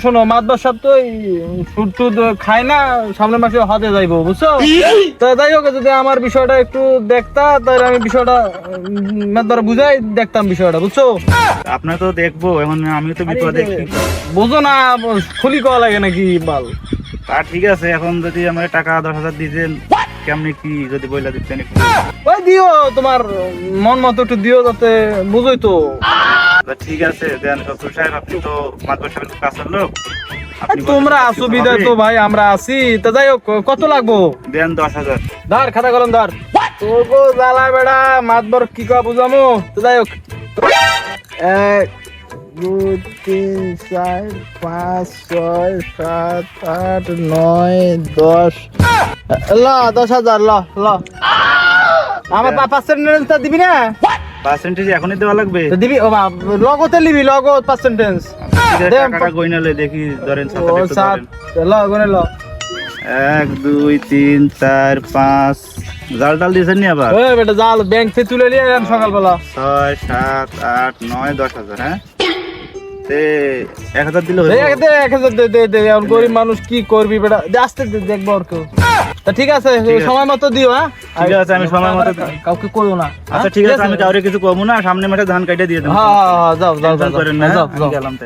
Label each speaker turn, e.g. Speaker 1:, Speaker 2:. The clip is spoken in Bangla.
Speaker 1: শোনো, মাদবার সাহেব তো সুদ টুদ খায় না, সামনের মাসে হজে যাইবো, বুঝছো? তা যাই হোক, যদি আমার বিষয়টা একটু দেখতা, তাহলে আমি বিষয়টা মাদবার বুঝাই দেখতাম বিষয়টা, বুঝছো?
Speaker 2: আপনার তো দেখবো, এখন আমি তো বিপদে।
Speaker 1: বুঝো না, খুলি কওয়া লাগে নাকি বাল?
Speaker 2: আর ঠিক আছে, এখন যদি আমার টাকা 10,000 দিতেন, কেমনি কি যদি বইলা দিতেন একটু।
Speaker 1: ওই দিও, তোমার মন মতো একটু দিও, যাতে বুঝোই তো।
Speaker 2: তা ঠিক আছে দেন শ্বশুর সাহেব, আপনি তো মাদবার সাহেবের কাছের লোক, আপনি
Speaker 1: তোমরা
Speaker 2: বলতে
Speaker 1: আসো
Speaker 2: পারছেন
Speaker 1: বিদায়
Speaker 2: হবে?
Speaker 1: তো ভাই, আমরা আছি। তা যাই হোক, কত লাগবো?
Speaker 2: দেন 10,000।
Speaker 1: ধর খাতা কলম ধর। তোকে জ্বালা বেড়া মাতবর কি কয়া বুঝামো? তো যাই হোক, 1 2 3 4 5 6 7 8 9 10 ল 10,000 ল ল। আমার পার্সেন্টেজটা দিবি না?
Speaker 2: পার্সেন্টেজ এখনই দেওয়া লাগবে?
Speaker 1: তো দিবি, ও বাপ, লগতে লিবি, লগত পার্সেন্টেজ।
Speaker 2: ঠিক আছে,
Speaker 1: দে,
Speaker 2: টাকাটা গইনালে দেখি, ধরেন
Speaker 1: ও
Speaker 2: সাথে একটু
Speaker 1: সাত,
Speaker 2: ধরেন।
Speaker 1: ল গুনে ল।
Speaker 2: 1 2 3 4 5, জাল টাল দিয়েছেন নি আবার?
Speaker 1: ওই বেটা জাল ব্যাংক থেকে তুলে নিয়ে এলাম সকালবেলা।
Speaker 2: 6 7 8 9 10,000। হ্যাঁ, তে 1,000 দিলে হয়ে
Speaker 1: দে 1,000 দে দে দে, এখন গরিব মানুষ কি করবি বেটা, দে আস্তে দে, দেখবো আর কেউ। তা ঠিক আছে,
Speaker 2: ঠিক আছে।
Speaker 1: সময় মতো দিও। হ্যাঁ
Speaker 2: ঠিক আছে, আমি সময় মতো দিই।
Speaker 1: কাউকে কইও না।
Speaker 2: আচ্ছা ঠিক আছে, আমি কাউরে কিছু কমু না, সামনে মাঠে ধান কাটে দিয়ে দেবো।
Speaker 1: হ্যাঁ হ্যাঁ হ্যাঁ, যাও যাও
Speaker 2: টেনশন
Speaker 1: যাও
Speaker 2: করেন না,
Speaker 1: যাও
Speaker 2: আমি
Speaker 1: যাও।
Speaker 2: গেলাম তাহলে।